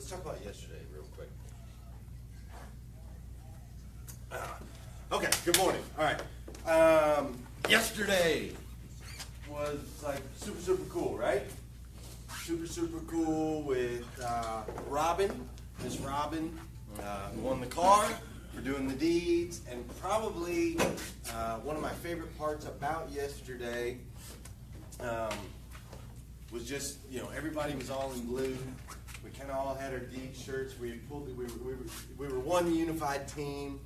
let's talk about yesterday real quick. Okay, good morning. All right. Yesterday was like super cool, right? Super cool with Robin, Miss Robin, who won the car for doing the deeds, and probably one of my favorite parts about yesterday was just, everybody was all in blue. We kind of all had our deed shirts. We were one unified team,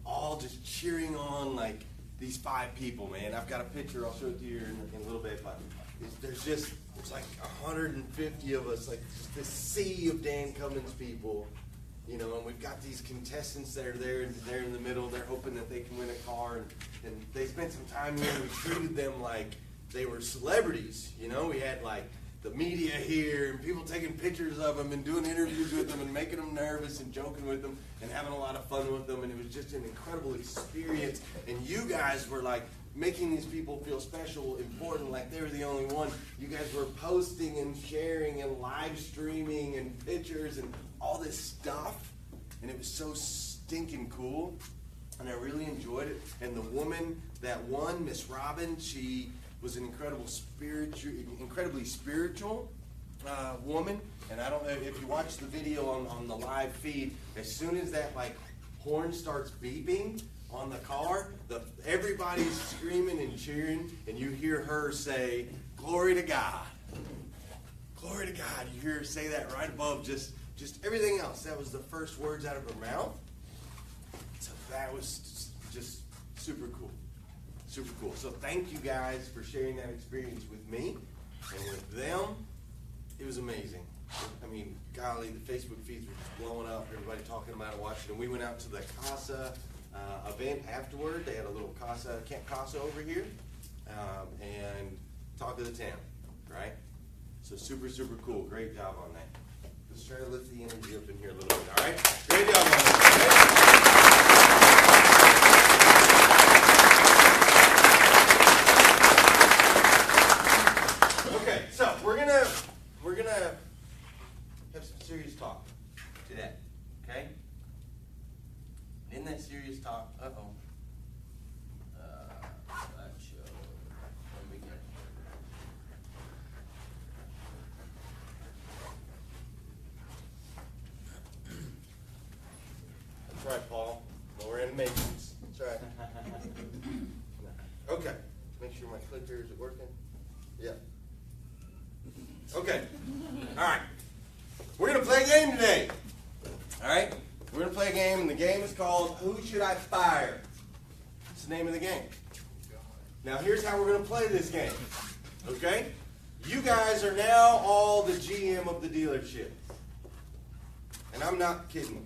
all just cheering on like these 5 people, man. I've got a picture. I'll show it to you in a little bit, but there's like 150 of us, like just this sea of Dan Cummins people, and we've got these contestants that are there, and they're in the middle. They're hoping that they can win a car, and they spent some time here, and we treated them like they were celebrities. We had like the media here, and people taking pictures of them and doing interviews with them and making them nervous and joking with them and having a lot of fun with them, and it was just an incredible experience. And you guys were like making these people feel special, important, like they were the only one. You guys were posting and sharing and live streaming and pictures and all this stuff, and it was so stinking cool, and I really enjoyed it. And the woman that won, Miss Robin, she was an incredibly spiritual woman. And I don't know if you watch the video on the live feed, as soon as that like horn starts beeping on the car, everybody's screaming and cheering, and you hear her say, "Glory to God. Glory to God." You hear her say that right above just everything else. That was the first words out of her mouth. So that was just super cool. Super cool. So thank you guys for sharing that experience with me and with them. It was amazing. I mean, golly, the Facebook feeds were just blowing up. Everybody talking about it, watching. And we went out to the Casa event afterward. They had a little Camp Casa over here, and talk of the town, right? So super cool. Great job on that. Let's try to lift the energy up in here a little bit, all right? Great job on that. Okay, so we're gonna have some serious talk today, okay? And in that serious talk, slideshow. Let me get it. That's right, Paul. More animations. That's right. Okay. Make sure my clicker is working. Yeah. Okay. All right. We're going to play a game today. All right? We're going to play a game, and the game is called Who Should I Fire? That's the name of the game. Now, here's how we're going to play this game. Okay? You guys are now all the GM of the dealership. And I'm not kidding.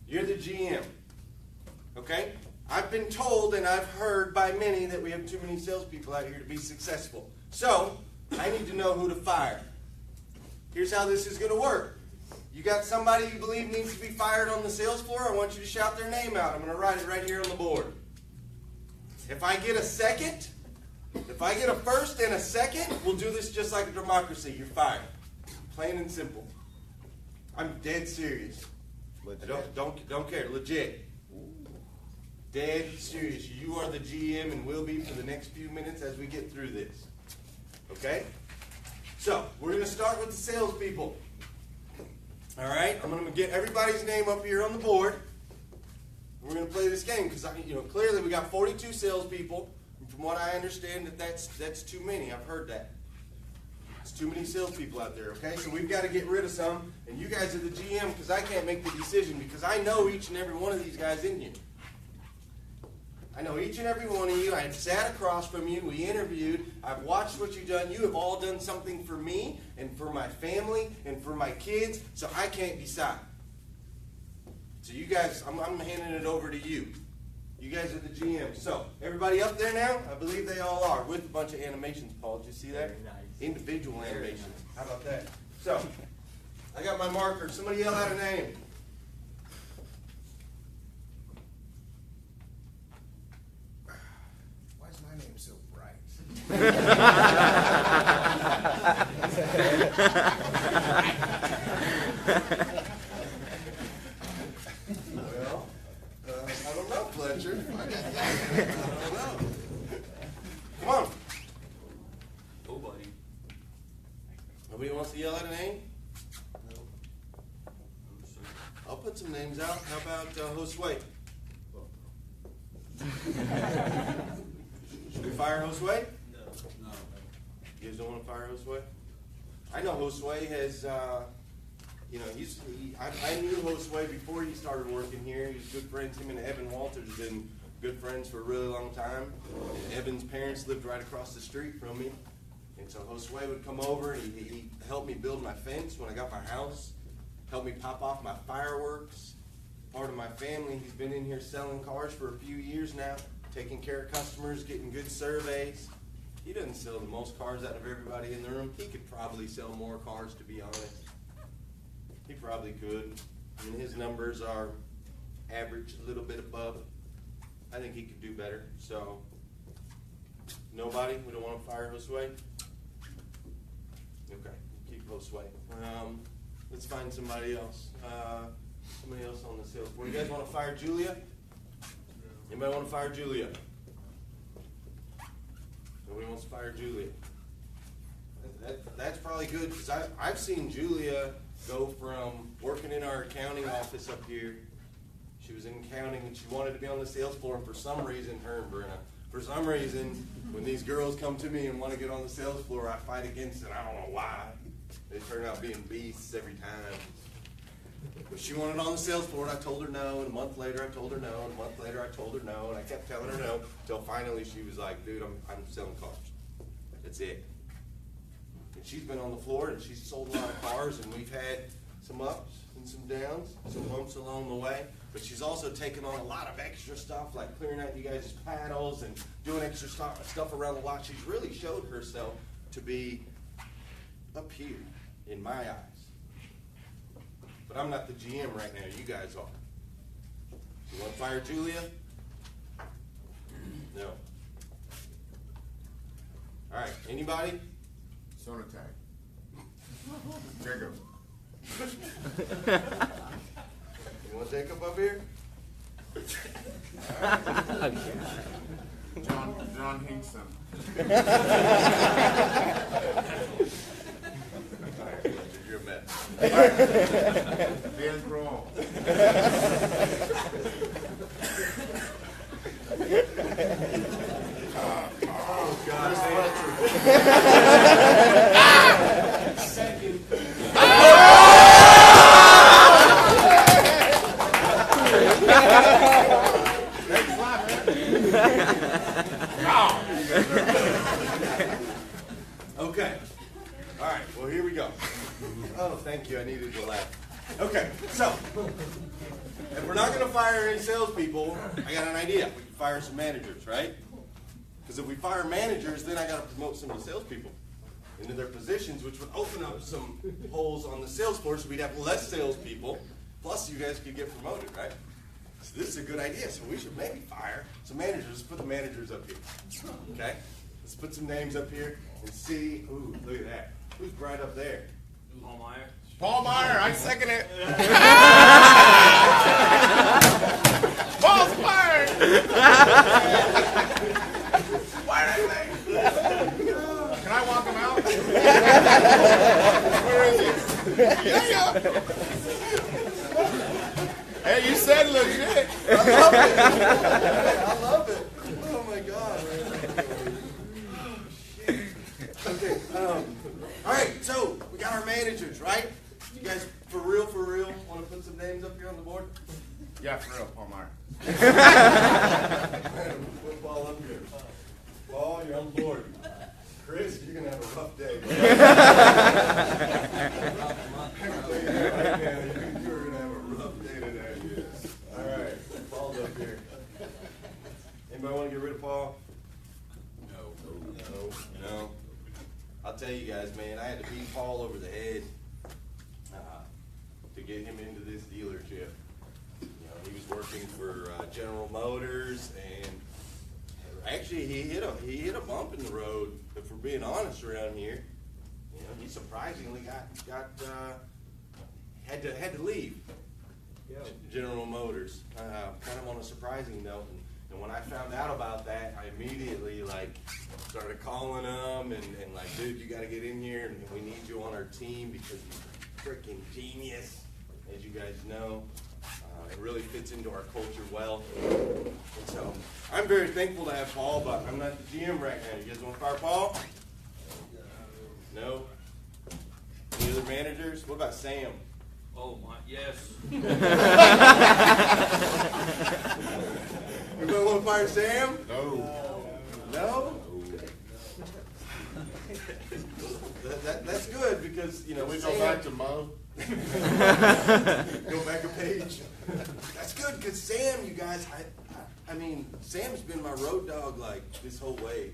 You're the GM. Okay? I've been told and I've heard by many that we have too many salespeople out here to be successful. So, I need to know who to fire. Here's how this is going to work. You got somebody you believe needs to be fired on the sales floor, I want you to shout their name out. I'm going to write it right here on the board. If I get a second, if I get a first and a second, we'll do this just like a democracy. You're fired. Plain and simple. I'm dead serious. Don't care. Legit. Dead serious. You are the GM and will be for the next few minutes as we get through this. Okay? So, we're going to start with the salespeople. All right? I'm going to get everybody's name up here on the board. We're going to play this game because, clearly we got 42 salespeople. And from what I understand, that's too many. I've heard that. It's too many salespeople out there, okay? So we've got to get rid of some. And you guys are the GM because I can't make the decision because I know each and every one of these guys in here. I know each and every one of you. I have sat across from you. We interviewed. I've watched what you've done. You have all done something for me and for my family and for my kids, so I can't decide. So you guys, I'm handing it over to you. You guys are the GM. So everybody up there now? I believe they all are, with a bunch of animations, Paul. Did you see that? Very nice. Individual animations. Nice. How about that? So I got my marker. Somebody yell out a name. Why is my name so bright? Well, I don't know, Fletcher. I don't know. Come on. Nobody. Nobody wants to yell out a name? No. I'll put some names out. How about Josue? Should we fire Josue? No. You guys don't want to fire Josue? I know Josue has, I knew Josue before he started working here. He's good friends. Him and Evan Walters have been good friends for a really long time. And Evan's parents lived right across the street from me. And so Josue would come over and he helped me build my fence when I got my house, helped me pop off my fireworks. Part of my family, he's been in here selling cars for a few years now, taking care of customers, getting good surveys. He doesn't sell the most cars out of everybody in the room. He could probably sell more cars, to be honest. He probably could. I mean, his numbers are average, a little bit above. I think he could do better. So, nobody? We don't want to fire Josue? Okay, keep Josue. Let's find somebody else. Somebody else on the sales board. You guys want to fire Julia? Anybody want to fire Julia? Nobody wants to fire Julia. That's probably good because I've seen Julia go from working in our accounting office up here. She was in accounting and she wanted to be on the sales floor. And for some reason, her and Brenna, for some reason, when these girls come to me and want to get on the sales floor, I fight against it. I don't know why. They turn out being beasts every time. But she wanted on the sales floor, and I told her no, and a month later I told her no, and a month later I told her no, and I kept telling her no, until finally she was like, dude, I'm selling cars. That's it. And she's been on the floor, and she's sold a lot of cars, and we've had some ups and some downs, some bumps along the way, but she's also taken on a lot of extra stuff, like clearing out you guys' paddles and doing extra stuff around the lot. She's really showed herself to be up here in my eyes. But I'm not the GM right now. You guys are. You want to fire Julia? No. All right. Anybody? Sonatag. Jacob. You want Jacob up here? John Hinkson. You're a mess. Dan Kroll. Oh, God. Second. Okay. All right. Well, here we go. Oh, thank you. I needed to laugh. Okay. So, if we're not going to fire any salespeople, I got an idea. We can fire some managers, right? Because if we fire managers, then I got to promote some of the salespeople into their positions, which would open up some holes on the sales floor, so we'd have less salespeople. Plus, you guys could get promoted, right? So this is a good idea. So we should maybe fire some managers. Let's put the managers up here. Okay? Let's put some names up here and see. Ooh, look at that. Who's right up there? Paul Meyer. Paul Meyer, I second it. Paul's fired. Fire that thing. Can I walk him out? Where is he? Yeah. Hey, you said legit. I love it. I love it. Oh my God. Okay. All right. So we got our managers, right? You guys, for real, want to put some names up here on the board? Yeah, for real, Paul Meyer. Put Paul up here. Paul, you're on board. Chris, you're gonna have a rough day. Right now, you're gonna have a rough day today. Yes. All right, Paul's up here. Anybody want to get rid of Paul? No. I'll tell you guys, man, I had to beat Paul over the head to get him into this dealership. You know, he was working for General Motors, and actually he hit a bump in the road. If we're being honest around here, you know, he surprisingly had had to leave Yeah. General Motors, kind of on a surprising note. And when I found out about that, I immediately started calling them and like, dude, you got to get in here, and we need you on our team because you're a freaking genius, as you guys know. It really fits into our culture well. And so I'm very thankful to have Paul, but I'm not the GM right now. You guys want to fire Paul? No? Any other managers? What about Sam? Oh my, yes. Everybody want to fire Sam? No. No? That's good because, Can we go Sam, back to Mo? go back a page. That's good because Sam, you guys, I mean, Sam's been my road dog this whole way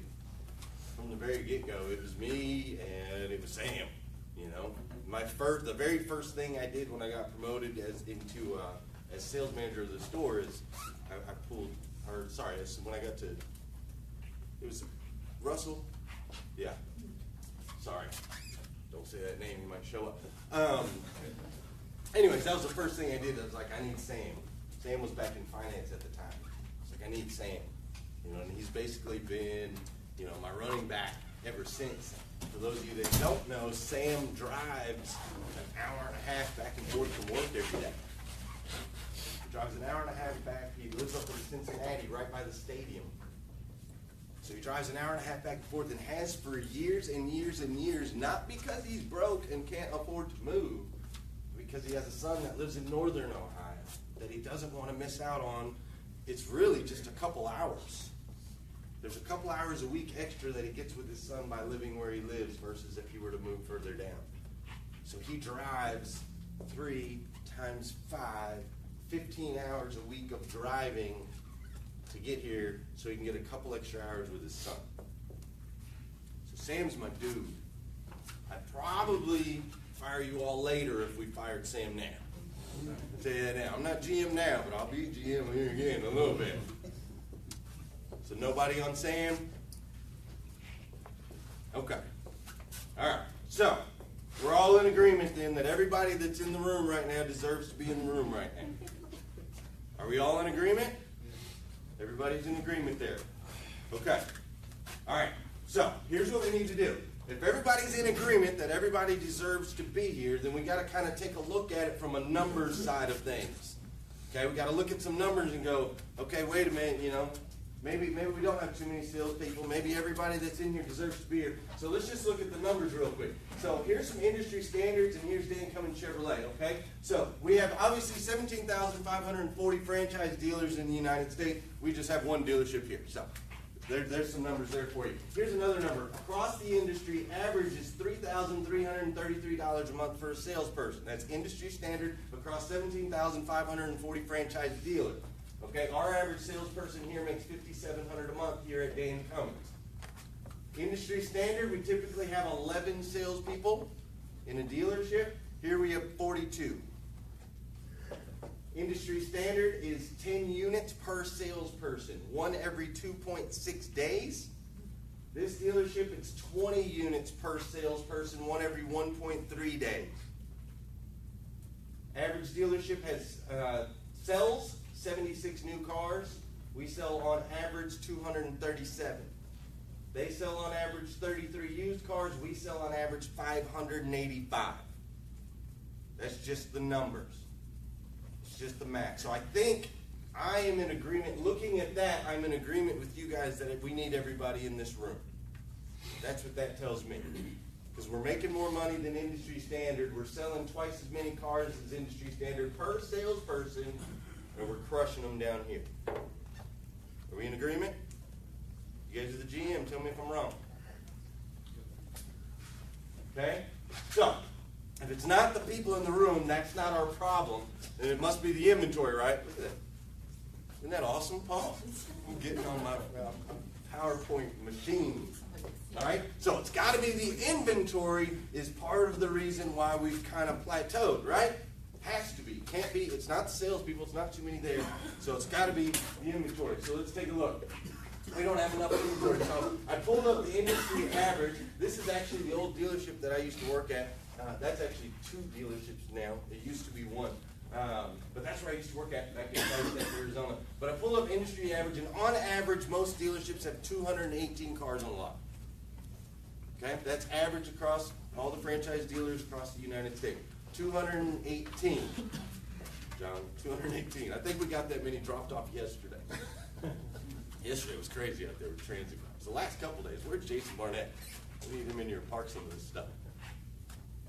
from the very get-go. It was me and it was Sam, the very first thing I did when I got promoted as sales manager of the store is when I got to, it was Russell? Yeah. Sorry. Don't say that name, you might show up. Anyways, that was the first thing I did. I was like, I need Sam. Sam was back in finance at the time. I was like, I need Sam. And he's basically been, my running back ever since. For those of you that don't know, Sam drives an hour and a half back and forth from work every day. He drives an hour and a half back. He lives up in Cincinnati, right by the stadium. So he drives an hour and a half back and forth and has for years and years and years, not because he's broke and can't afford to move, because he has a son that lives in northern Ohio that he doesn't want to miss out on. It's really just a couple hours. There's a couple hours a week extra that he gets with his son by living where he lives versus if he were to move further down. So he drives 3 times 5, 15 hours a week of driving to get here so he can get a couple extra hours with his son. So Sam's my dude. I'd probably fire you all later if we fired Sam now. I'll tell you that now. I'm not GM now, but I'll be GM here again in a little bit. So nobody on Sam? Okay. All right. So we're all in agreement then that everybody that's in the room right now deserves to be in the room right now. Are we all in agreement? Everybody's in agreement there. Okay. All right. So here's what we need to do. If everybody's in agreement that everybody deserves to be here, then we got to kind of take a look at it from a numbers side of things. Okay, we got to look at some numbers and go, okay, wait a minute, maybe we don't have too many salespeople. Maybe everybody that's in here deserves to be here. So let's just look at the numbers real quick. So here's some industry standards, and here's Dan Cummins Chevrolet, okay? So we have obviously 17,540 franchise dealers in the United States. We just have one dealership here. So there's some numbers there for you. Here's another number. Across the industry, average is $3,333 a month for a salesperson. That's industry standard across 17,540 franchise dealers. Okay, our average salesperson here makes $5,700 a month here at Dan Cummins. Industry standard, we typically have 11 salespeople in a dealership. Here we have 42. Industry standard is 10 units per salesperson, one every 2.6 days. This dealership, it's 20 units per salesperson, one every 1.3 days. Average dealership has sells 76 new cars. We sell on average 237. They sell on average 33 used cars. We sell on average 585. That's just the numbers. It's just the max. So I think I am in agreement. Looking at that, I'm in agreement with you guys that we need everybody in this room. That's what that tells me. Because we're making more money than industry standard. We're selling twice as many cars as industry standard per salesperson. And we're crushing them down here. Are we in agreement? You guys are the GM. Tell me if I'm wrong. Okay? So, if it's not the people in the room, that's not our problem. Then it must be the inventory, right? Look at that. Isn't that awesome, Paul? I'm getting on my PowerPoint machine. All right? So it's got to be the inventory is part of the reason why we've kind of plateaued, right? Has to be. Can't be. It's not the salespeople. It's not too many there. So it's got to be the inventory. So let's take a look. We don't have enough inventory. So I pulled up the industry average. This is actually the old dealership that I used to work at. That's actually 2 dealerships now. It used to be 1. But that's where I used to work at back in Flagstaff, Arizona. But I pull up industry average, and on average, most dealerships have 218 cars on the lot. Okay, that's average across all the franchise dealers across the United States. 218. John, 218. I think we got that many dropped off yesterday. Yesterday was crazy out there with transit cars. The last couple days, where's Jason Barnett? We need him in here to park some of this stuff.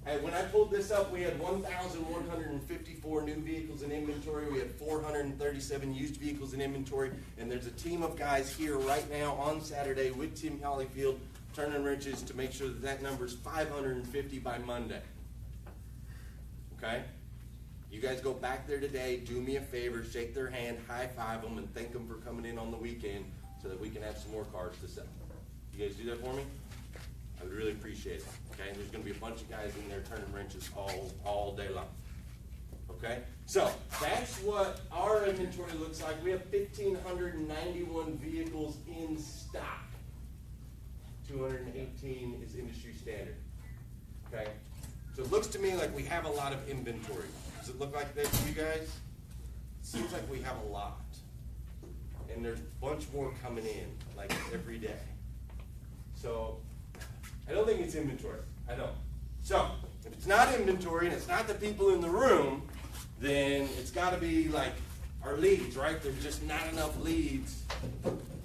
Hey, when I pulled this up, we had 1,154 new vehicles in inventory. We had 437 used vehicles in inventory. And there's a team of guys here right now on Saturday with Tim Hollyfield turning wrenches to make sure that that number's 550 by Monday. Okay? You guys go back there today, do me a favor, shake their hand, high five them, and thank them for coming in on the weekend so that we can have some more cars to sell. You guys do that for me? I would really appreciate it. Okay? There's going to be a bunch of guys in there turning wrenches all day long. Okay? So, that's what our inventory looks like. We have 1,591 vehicles in stock. 218 is industry standard. Okay? So it looks to me like we have a lot of inventory. Does it look like that to you guys? It seems like we have a lot. And there's a bunch more coming in, like every day. So I don't think it's inventory. I don't. So if it's not inventory and it's not the people in the room, then it's got to be like our leads, right? There's just not enough leads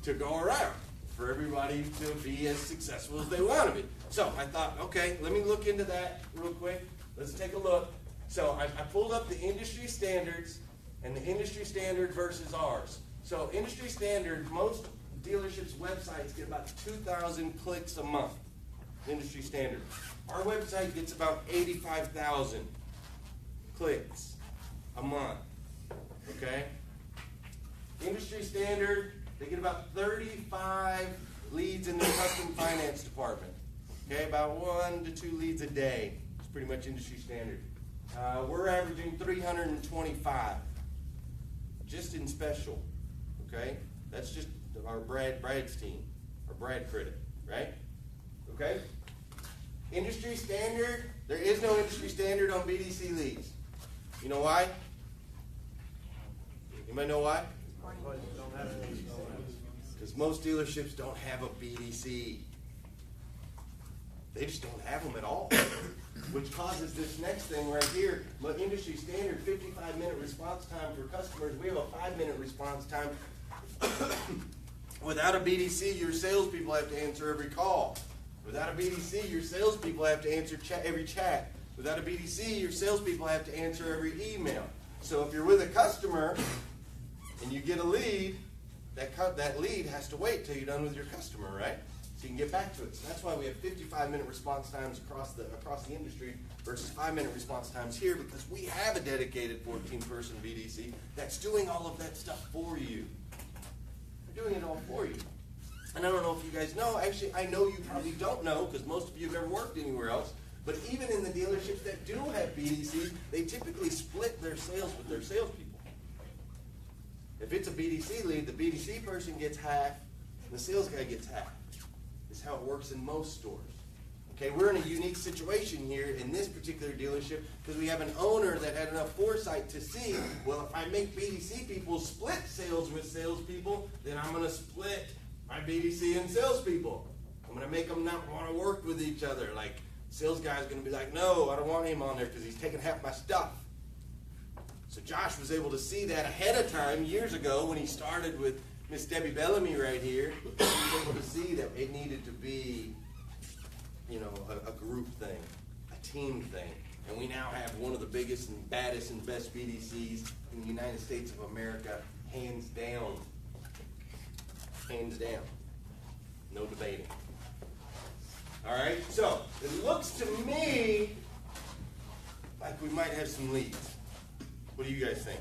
to go around for everybody to be as successful as they want to be. So I thought, okay, let me look into that real quick. Let's take a look. So I pulled up the industry standards and the industry standard versus ours. So industry standard, most dealerships' websites get about 2,000 clicks a month. Industry standard. Our website gets about 85,000 clicks a month. Okay? Industry standard, they get about 35 leads in their custom finance department. Okay, about 1 to 2 leads a day. It's pretty much industry standard. We're averaging 325, just in special. Okay, that's just our Brad's team, our Brad credit, right? Okay. Industry standard. There is no industry standard on BDC leads. You know why? Anybody know why? Because most dealerships don't have a BDC. They just don't have them at all. Which causes this next thing right here. Look, industry standard, 55-minute response time for customers. We have a 5-minute response time. Without a BDC, your salespeople have to answer every call. Without a BDC, your salespeople have to answer every chat. Without a BDC, your salespeople have to answer every email. So if you're with a customer and you get a lead, that lead has to wait till you're done with your customer, right? So you can get back to it. So that's why we have 55-minute response times across the industry versus 5-minute response times here, because we have a dedicated 14-person BDC that's doing all of that stuff for you. They're doing it all for you. And I don't know if you guys know, actually I know you probably don't know because most of you have never worked anywhere else, but even in the dealerships that do have BDCs, they typically split their sales with their salespeople. If it's a BDC lead, the BDC person gets half, and the sales guy gets half. Is how it works in most stores. Okay, we're in a unique situation here in this particular dealership because we have an owner that had enough foresight to see, well, if I make BDC people split sales with salespeople, then I'm going to split my BDC and salespeople. I'm going to make them not want to work with each other. Like, sales guy's going to be like, no, I don't want him on there because he's taking half my stuff. So Josh was able to see that ahead of time years ago when he started with Miss Debbie Bellamy right here. He was able to see that it needed to be, you know, a group thing, a team thing. And we now have one of the biggest and baddest and best BDCs in the United States of America, hands down. Hands down. No debating. All right, so it looks to me like we might have some leads. What do you guys think?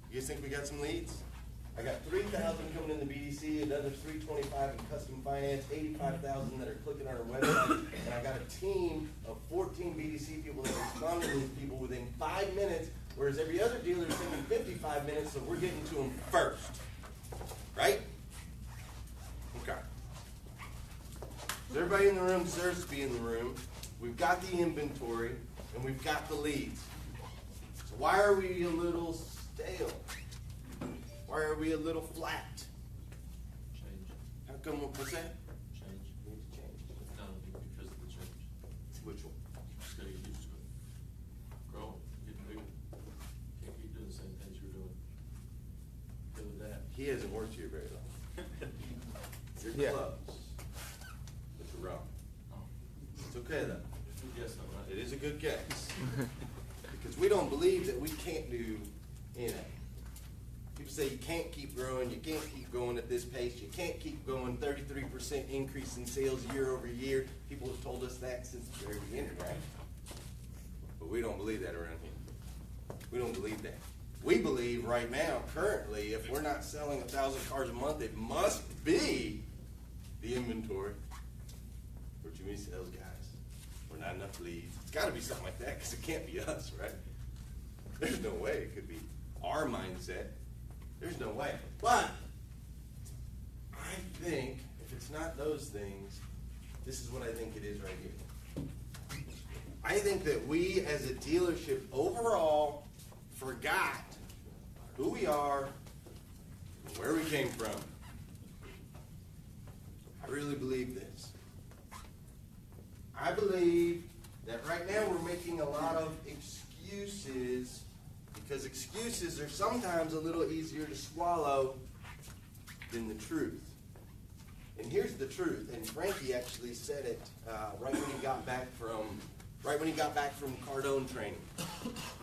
You guys think we got some leads? I got 3,000 coming in the BDC, another 325 in custom finance, 85,000 that are clicking on our website, and I got a team of 14 BDC people that respond to these people within 5 minutes, whereas every other dealer is taking 55 minutes, so we're getting to them first. Right? Okay. So everybody in the room deserves to be in the room. we've got the inventory, and we've got the leads. So why are we a little stale? Why are we a little flat? Change, How come, what's that? change. We need to change. No, because of the change. Which one? Just gotta get used to it. Grow, get bigger. Can't keep doing the same things you're doing. Deal with that. He hasn't worked here very long. You're Yeah. close. But you're wrong. Oh, It's okay though. yes, I'm right. It is a good guess. Because we don't believe that we can't do anything. People say you can't keep growing, you can't keep going at this pace, you can't keep going 33% increase in sales year over year. People have told us that since the very beginning, right? But we don't believe that around here. We don't believe that. We believe right now, currently, if we're not selling 1,000 cars a month, it must be the inventory. We're too many sales guys. We're not enough leads. It's got to be something like that because it can't be us, right? There's no way it could be our mindset. There's no way. But I think if it's not those things, this is what I think it is right here. I think that we as a dealership overall forgot who we are and where we came from. I really believe this. I believe that right now we're making a lot of excuses because excuses are sometimes a little easier to swallow than the truth. And here's the truth, and Frankie actually said it right when he got back from Cardone training.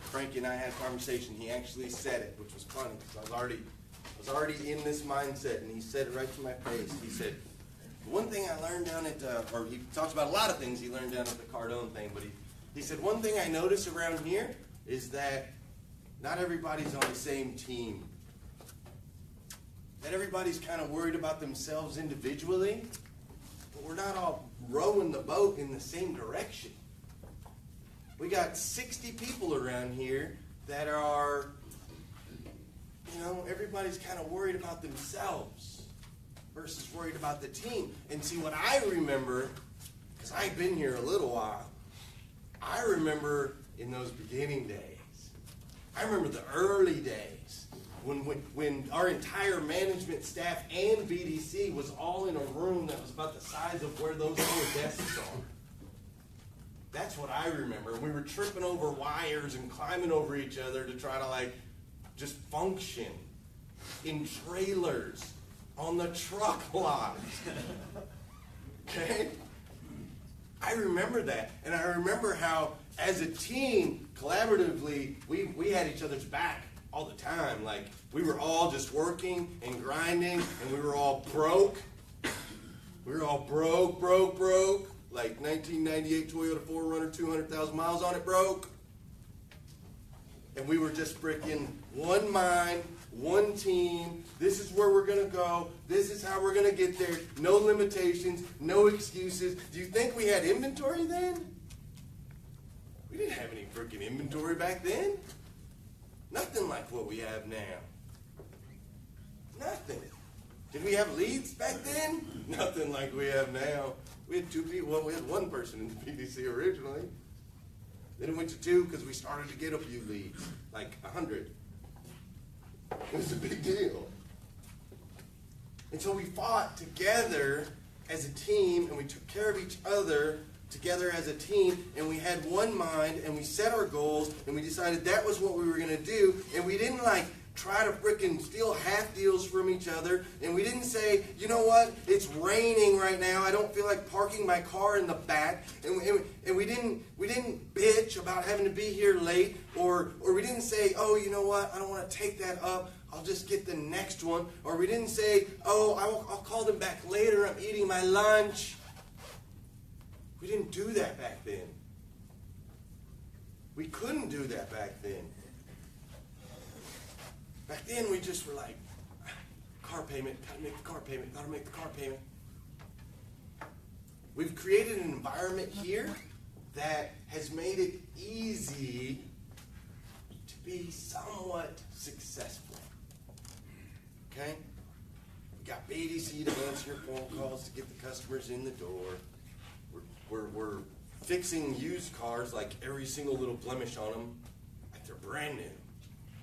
Frankie and I had a conversation. He actually said it, which was funny because I was already in this mindset, and he said it right to my face. He said, one thing I learned down at, or he talks about a lot of things he learned down at the Cardone thing, but he said, one thing I notice around here is that not everybody's on the same team. That everybody's kind of worried about themselves individually, but we're not all rowing the boat in the same direction. We got 60 people around here that are, everybody's kind of worried about themselves versus worried about the team. And see, what I remember, because I've been here a little while, I remember in those beginning days, I remember the early days when our entire management staff and BDC was all in a room that was about the size of where those four desks are. That's what I remember. We were tripping over wires and climbing over each other to try to just function in trailers on the truck lot. Okay? I remember that. And I remember how, as a team, collaboratively, we had each other's back all the time. Like, we were all just working and grinding, and we were all broke. We were all broke. Like 1998 Toyota 4Runner, 200,000 miles on it, broke. And we were just freaking one mind, one team. This is where we're going to go. This is how we're going to get there. No limitations, no excuses. Do you think we had inventory then? We didn't have any freaking inventory back then. Nothing like what we have now. Nothing. Did we have leads back then? Nothing like we have now. We had two people. Well, we had one person in the PDC originally. Then it went to two because we started to get a few leads, like 100. It was a big deal. And so we fought together as a team, and we took care of each other together as a team, and we had one mind, and we set our goals, and we decided that was what we were going to do, and we didn't try to frickin' steal half deals from each other, and we didn't say, you know what, it's raining right now, I don't feel like parking my car in the back, and we didn't bitch about having to be here late, or we didn't say, oh, you know what, I don't want to take that up, I'll just get the next one, or we didn't say, oh, I'll call them back later, I'm eating my lunch. We didn't do that back then. We couldn't do that back then. Back then, we just were like, car payment, gotta make the car payment, gotta make the car payment. We've created an environment here that has made it easy to be somewhat successful. Okay? We got BDC to answer your phone calls to get the customers in the door. We're fixing used cars, like every single little blemish on them, like they're brand new.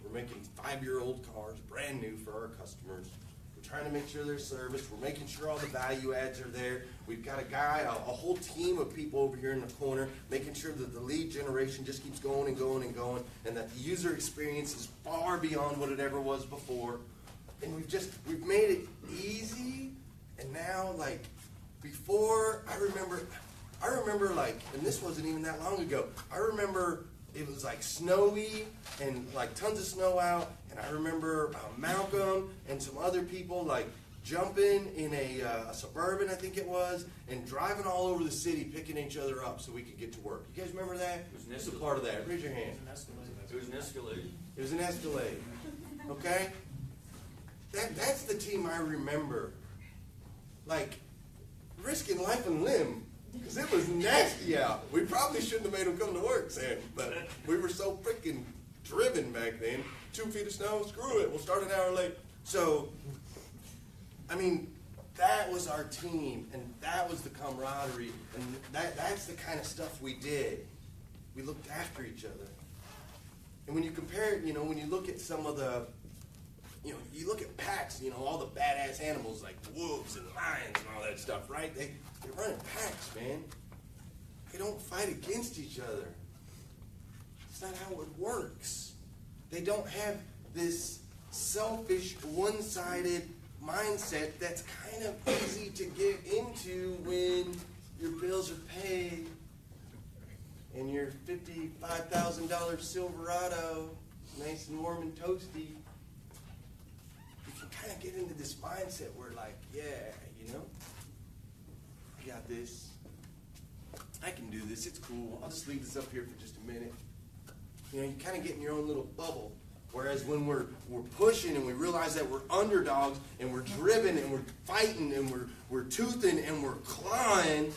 We're making 5-year-old cars brand new for our customers. We're trying to make sure they're serviced. We're making sure all the value adds are there. We've got a whole team of people over here in the corner, making sure that the lead generation just keeps going and going and going, and that the user experience is far beyond what it ever was before. And we've made it easy. And now, like, before, I remember like, and this wasn't even that long ago, I remember it was like snowy and like tons of snow out, and I remember Malcolm and some other people like jumping in a Suburban, I think it was, and driving all over the city picking each other up so we could get to work. You guys remember that? Who's a part of that? Raise your hand. It was an Escalade. It was an Escalade. Okay? That's the team I remember. Like, risking life and limb. Because it was nasty out. We probably shouldn't have made them come to work, Sam. But we were so freaking driven back then. 2 feet of snow, screw it. We'll start an hour late. So, I mean, that was our team. And that was the camaraderie. And that's the kind of stuff we did. We looked after each other. And when you compare it, when you look at some of the, you look at packs, all the badass animals like wolves and lions and all that stuff, right? They're running packs, man. They don't fight against each other. It's not how it works. They don't have this selfish, one-sided mindset that's kind of easy to get into when your bills are paid and your $55,000 Silverado, nice and warm and toasty. You can kind of get into this mindset where, like, yeah, I got this. I can do this. It's cool. I'll just leave this up here for just a minute. You kind of get in your own little bubble. Whereas when we're pushing and we realize that we're underdogs and we're driven and we're fighting and we're toothing and we're clawing,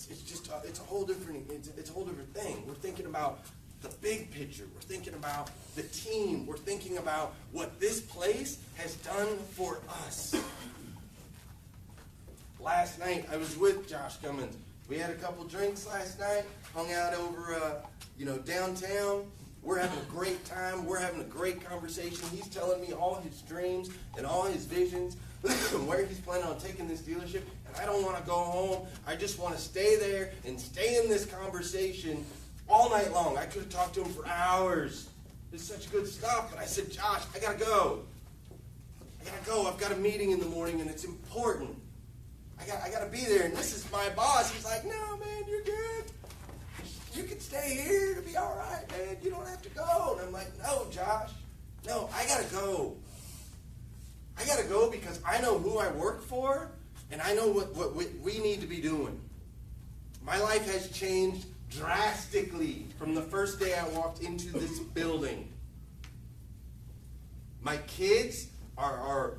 it's a whole different thing. We're thinking about the big picture. We're thinking about the team. We're thinking about what this place has done for us. Last night, I was with Josh Cummins. We had a couple drinks last night, hung out over, downtown. We're having a great time. We're having a great conversation. He's telling me all his dreams and all his visions, where he's planning on taking this dealership. And I don't want to go home. I just want to stay there and stay in this conversation all night long. I could have talked to him for hours. It's such good stuff. But I said, Josh, I got to go. I've got a meeting in the morning, and it's important. I got to be there, and this is my boss. He's like, no, man, you're good. You can stay here. It'll be all right, man. You don't have to go. And I'm like, no, Josh. No, I got to go. I got to go because I know who I work for, and I know what we need to be doing. My life has changed drastically from the first day I walked into this building. My kids are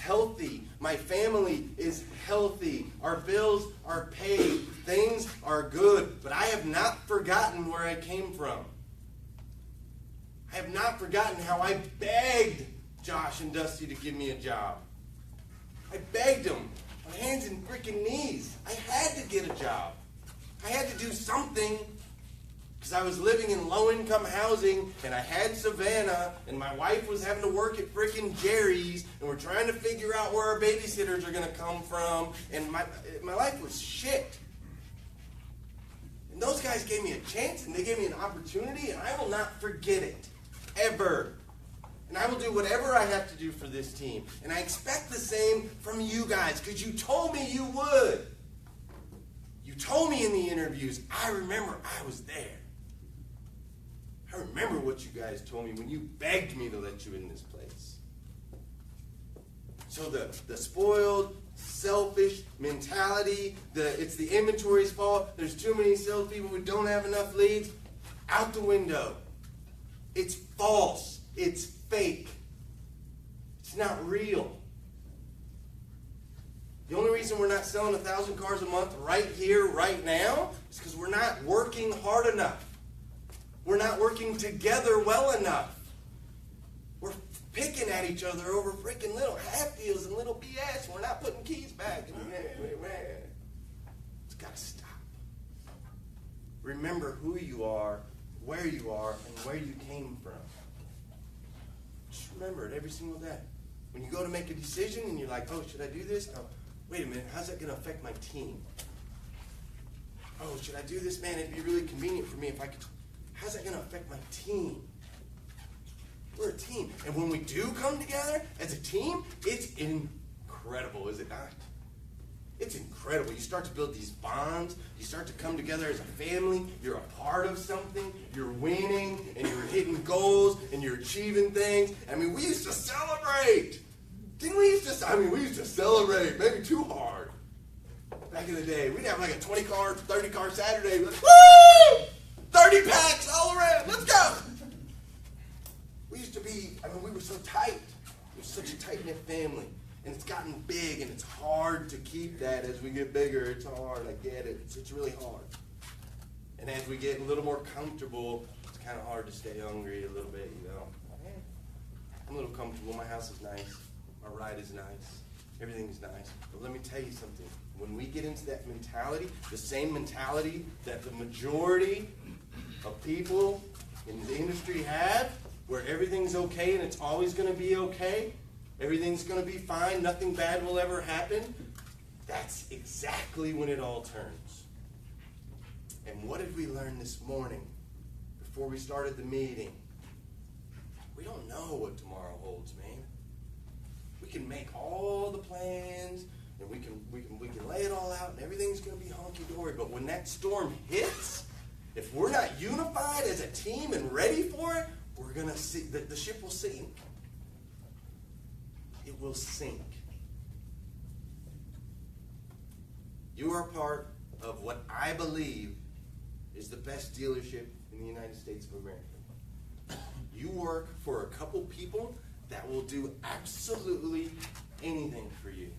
healthy. My family is healthy. Our bills are paid. Things are good. But I have not forgotten where I came from. I have not forgotten how I begged Josh and Dusty to give me a job. I begged them on hands and freaking knees. I had to get a job. I had to do something. Because I was living in low-income housing, and I had Savannah, and my wife was having to work at frickin' Jerry's, and we're trying to figure out where our babysitters are going to come from, and my life was shit. And those guys gave me a chance, and they gave me an opportunity, and I will not forget it, ever. And I will do whatever I have to do for this team. And I expect the same from you guys, because you told me you would. You told me in the interviews. I remember I was there. I remember what you guys told me when you begged me to let you in this place. So the spoiled, selfish mentality, it's the inventory's fault, there's too many salespeople who don't have enough leads, out the window. It's false. It's fake. It's not real. The only reason we're not selling 1,000 cars a month right here, right now, is because we're not working hard enough. We're not working together well enough. We're picking at each other over freaking little half deals and little BS. We're not putting keys back. It's got to stop. remember who you are, where you are, and where you came from. Just remember it every single day. When you go to make a decision and you're like, oh, should I do this? No, wait a minute, how's that going to affect my team? Oh, should I do this? Man, it'd be really convenient for me if I could. How's that going to affect my team? We're a team. And when we do come together as a team, it's incredible, is it not? It's incredible. You start to build these bonds. You start to come together as a family. You're a part of something. You're winning, and you're hitting goals, and you're achieving things. I mean, we used to celebrate. Didn't we used to? I mean, we used to celebrate, maybe too hard. Back in the day, we'd have like a 20-car, 30-car Saturday. Like, woo! 30 packs all around. Let's go. We used to be, I mean, we were so tight. We were such a tight-knit family. And it's gotten big, and it's hard to keep that as we get bigger. It's hard. I get it. It's really hard. And as we get a little more comfortable, it's kind of hard to stay hungry a little bit, you know. I'm a little comfortable. My house is nice. My ride is nice. Everything's nice. But let me tell you something. When we get into that mentality, the same mentality that the majority of people in the industry have, where everything's okay and it's always going to be okay, everything's going to be fine, nothing bad will ever happen, that's exactly when it all turns. And what did we learn this morning before we started the meeting? We don't know what tomorrow holds, man. We can make all the plans and we can lay it all out and everything's going to be hunky-dory, but when that storm hits, if we're not unified as a team and ready for it, we're going to see that the ship will sink. It will sink. You are part of what I believe is the best dealership in the United States of America. You work for a couple people that will do absolutely anything for you.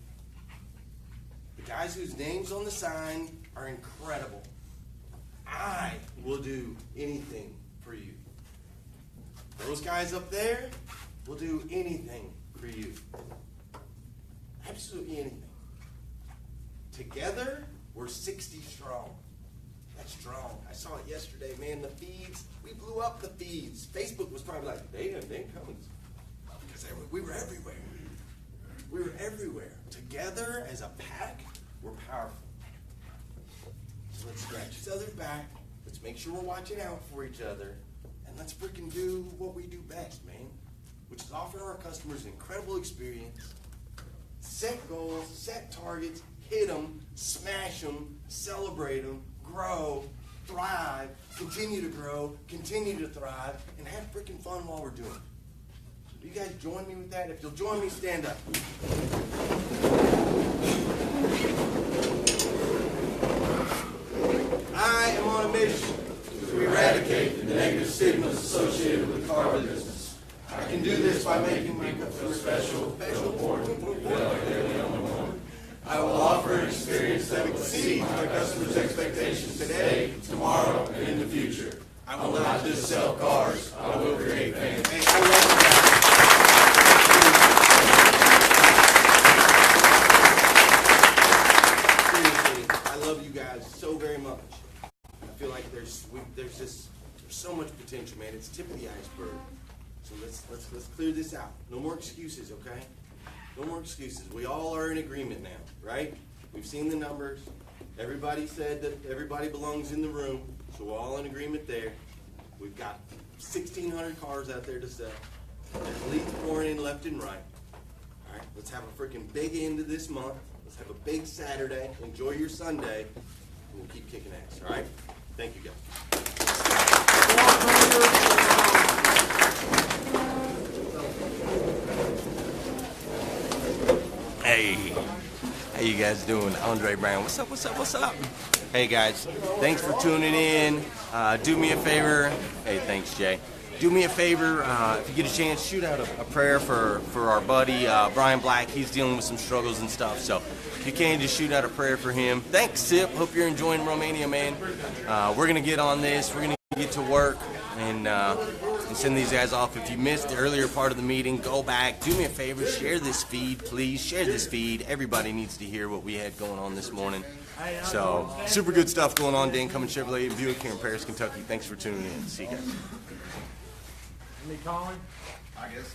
The guys whose names on the sign are incredible. I will do anything for you. Those guys up there will do anything for you. Absolutely anything. Together, we're 60 strong. That's strong. I saw it yesterday, man. The feeds, we blew up the feeds. Facebook was probably like, they ain't coming. Because we were everywhere. We were everywhere. Together, as a pack, we're powerful. So let's scratch each other's back. Let's make sure we're watching out for each other. And let's freaking do what we do best, man. Which is offer our customers an incredible experience. Set goals, set targets, hit them, smash them, celebrate them, grow, thrive, continue to grow, continue to thrive, and have freaking fun while we're doing it. Do you guys join me with that? If you'll join me, stand up. I am on a mission to eradicate the negative stigmas associated with the car business. I can do this by making my customers special, important. I will offer an experience that exceeds my customers' expectations today, tomorrow, and in the future. I will not just sell cars, I will create fans. Hey, I love you guys. Seriously, I love you guys so very much. I feel like there's so much potential, man. It's tip of the iceberg. So let's clear this out. No more excuses, okay? No more excuses. We all are in agreement now, right? We've seen the numbers. Everybody said that everybody belongs in the room, so we're all in agreement there. We've got 1,600 cars out there to sell. There's leads pouring in left and right. All right, let's have a freaking big end of this month. Let's have a big Saturday. Enjoy your Sunday, and we'll keep kicking ass, all right? Thank you, guys. Hey, how you guys doing? Andre Brown. What's up, what's up, what's up? Hey guys, thanks for tuning in. Do me a favor. Hey, thanks Jay. Do me a favor, if you get a chance, shoot out a prayer for our buddy, Brian Black. He's dealing with some struggles and stuff, so if you can, just shoot out a prayer for him. Thanks, Sip. Hope you're enjoying Romania, man. We're going to get on this. We're going to get to work, and and send these guys off. If you missed the earlier part of the meeting, go back. Do me a favor, share this feed, please. Share this feed. Everybody needs to hear what we had going on this morning. So, super good stuff going on. Dan Cummins Chevrolet and Buick here in Paris, Kentucky. Thanks for tuning in. See you guys. Me calling? I guess so.